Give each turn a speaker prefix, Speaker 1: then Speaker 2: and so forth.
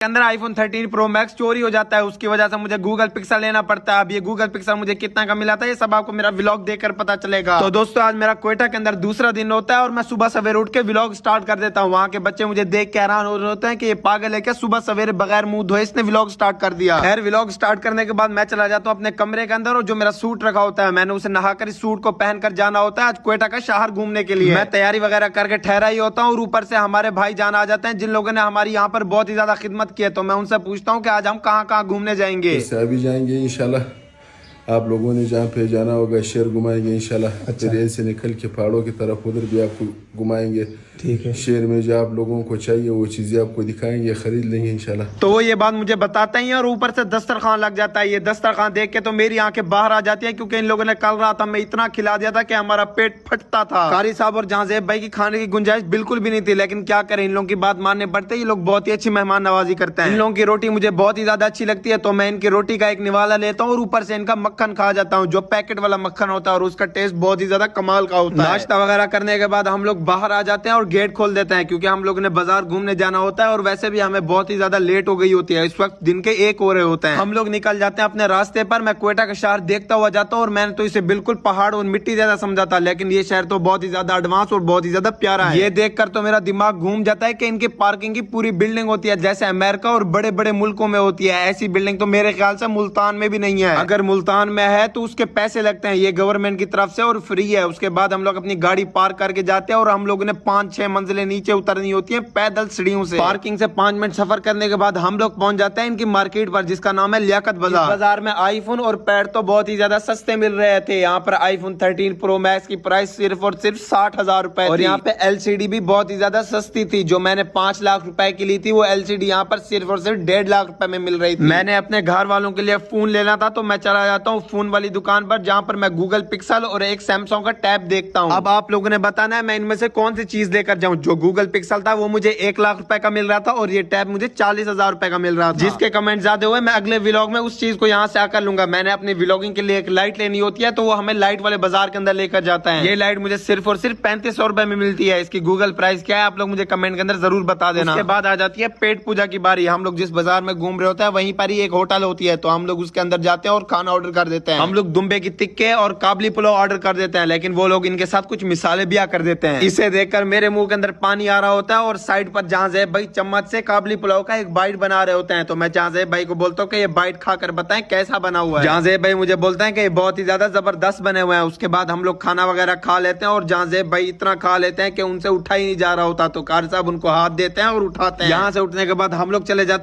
Speaker 1: अंदर iPhone 13 pro max चोरी हो जाता है, उसकी वजह से मुझे गूगल पिक्सल लेना पड़ता है। अब ये गूगल पिक्सल मुझे कितना का मिला था ये सब आपको मेरा व्लॉग देखकर पता चलेगा। तो दोस्तों आज मेरा क्वेटा के अंदर दूसरा दिन होता है और मैं सुबह सवेरे उठ के व्लॉग स्टार्ट कर देता हूँ। वहाँ के बच्चे मुझे देख के हैरान हो रहे होते हैं कि ये पागल है क्या, सुबह सवेरे बगैर मुंह धोए इसने व्लॉग स्टार्ट कर दिया। खैर व्लॉग स्टार्ट करने के बाद मैं चला जाता हूँ अपने कमरे के अंदर और जो मेरा सूट रखा होता है मैंने उसे नहाकर इस सूट को पहनकर जाना होता है आज क्वेटा का शहर घूमने के लिए। मैं तैयारी वगैरह करके ठहरा ही होता हूँ और ऊपर से हमारे भाई जान आ जाते हैं जिन लोगों ने हमारी यहाँ पर बहुत ही ज्यादा खिदमत की है। तो मैं उनसे पूछता हूँ कि आज हम कहाँ कहाँ घूमने जाएंगे।
Speaker 2: अभी जाएंगे इंशाल्लाह। आप लोगों ने जहाँ पे जाना होगा शहर घुमाएंगे इंशाल्लाह। अच्छा। रेल से निकल के पहाड़ों की तरफ उधर भी आपको घुमाएंगे। ठीक है। शहर में जो आप लोगों को चाहिए वो चीजें आपको दिखाएंगे, खरीद लेंगे इंशाल्लाह।
Speaker 1: तो वो ये बात मुझे बताते ही और ऊपर से दस्तरखान लग जाता है। ये दस्तरखान देख के तो मेरी आंखें बाहर आ जाती है क्योंकि इन लोगों ने कल रात हमें इतना खिला दिया था कि हमारा पेट फटता था। कारी साहब और जहांजेब भाई की खाने की गुंजाइश बिल्कुल भी नहीं थी, लेकिन क्या करें इन लोगों की बात मानने पड़ते। ये लोग बहुत ही अच्छी मेहमान नवाजी करते हैं। इन लोगों की रोटी मुझे बहुत ही ज्यादा अच्छी लगती है तो मैं इनकी रोटी का एक निवाला लेता हूँ और ऊपर से इनका मक्खन खा जाता हूँ जो पैकेट वाला मक्खन होता है और उसका टेस्ट बहुत ही ज्यादा कमाल का होता है। नाश्ता वगैरह करने के बाद हम लोग बाहर आ जाते हैं और गेट खोल देते हैं क्योंकि हम लोगों ने बाजार घूमने जाना होता है और वैसे भी हमें बहुत ही ज्यादा लेट हो गई होती है। इस वक्त दिन के 1 हो रहे होते हैं। हम लोग निकल जाते हैं अपने रास्ते पर। मैं क्वेटा का शहर देखता हुआ जाता हूँ और मैंने तो इसे बिल्कुल पहाड़ और मिट्टी ज्यादा समझा था, लेकिन ये शहर तो बहुत ही ज्यादा एडवांस और बहुत ही ज्यादा प्यारा है। ये देखकर तो मेरा दिमाग घूम जाता है कि इनकी पार्किंग की पूरी बिल्डिंग होती है जैसे अमेरिका और बड़े बड़े मुल्कों में होती है। ऐसी बिल्डिंग तो मेरे ख्याल से मुल्तान में भी नहीं है। अगर मुल्तान में है तो उसके पैसे लगते हैं, ये गवर्नमेंट की तरफ से और फ्री है। उसके बाद हम लोग अपनी गाड़ी पार्क करके जाते हैं और हम लोगों ने 5-6 मंजिलें नीचे उतरनी होती है पैदल सीढ़ियों से। पार्किंग से 5 मिनट सफर करने के बाद हम लोग पहुंच जाते हैं इनकी मार्केट पर जिसका नाम है लियाकत बाजार। बाजार में आईफोन और पैड तो बहुत ही ज्यादा सस्ते मिल रहे थे। यहाँ पर आईफोन 13 प्रो मैक्स की प्राइस सिर्फ और सिर्फ 60,000 रुपए और यहाँ पे एलसीडी भी बहुत ही ज्यादा सस्ती थी। जो मैंने 5 लाख रुपए की ली थी वो एलसीडी यहाँ पर सिर्फ और सिर्फ 1.5 लाख रुपए में मिल रही थी। मैंने अपने घर वालों के लिए फोन लेना था तो मैं चला जाता हूँ फोन वाली दुकान पर जहाँ पर मैं गूगल पिक्सल और एक सैमसंग का टैब देखता हूँ। अब आप लोगों ने बताना है मैं इनमें से कौन सी चीज लेकर जाऊँ। जो गूगल पिक्सल था वो मुझे 1 लाख रुपए का मिल रहा था और ये टैब मुझे 40,000 रुपए का मिल रहा था। जिसके कमेंट ज्यादा हुए मैं अगले व्लॉग में उस चीज को यहाँ से आकर लूंगा। मैंने अपनी व्लॉगिंग के लिए एक लाइट लेनी होती है तो वो हमें लाइट वाले बाजार के अंदर लेकर जाता है। ये लाइट मुझे सिर्फ और सिर्फ 3500 रुपए में मिलती है। इसकी गूगल प्राइस क्या है आप लोग मुझे कमेंट के अंदर जरूर बता देना। उसके बाद आ जाती है पेट पूजा की बारी। हम लोग जिस बाजार में घूम रहे होते हैं वहीं पर ही एक होटल होती है तो हम लोग उसके अंदर जाते हैं और खाना ऑर्डर कर देते हैं। हम लोग दुम्बे की टिक्के और काबली पुलाव ऑर्डर कर देते हैं, लेकिन वो लोग इनके साथ कुछ मिसाले भी कर देते हैं। इसे देखकर मेरे मुंह के अंदर पानी आ रहा होता है और साइड पर जहांजेब भाई चम्मच से काबली पुलाव का एक बाइट बना रहे होते हैं तो मैं जहांजेब भाई को बोलता हूँ कि ये बाइट खाकर बताएं कैसा बना हुआ है। जहांजेब भाई मुझे बोलते हैं कि ये बहुत ही ज्यादा जबरदस्त बने हुए हैं। उसके बाद हम लोग खाना वगैरह खा लेते हैं और जहांजेब भाई इतना खा लेते हैं कि उनसे उठा ही नहीं जा रहा होता तो कारी साहब उनको हाथ देते हैं और उठाते हैं। यहाँ से उठने के बाद हम लोग चले जाते हैं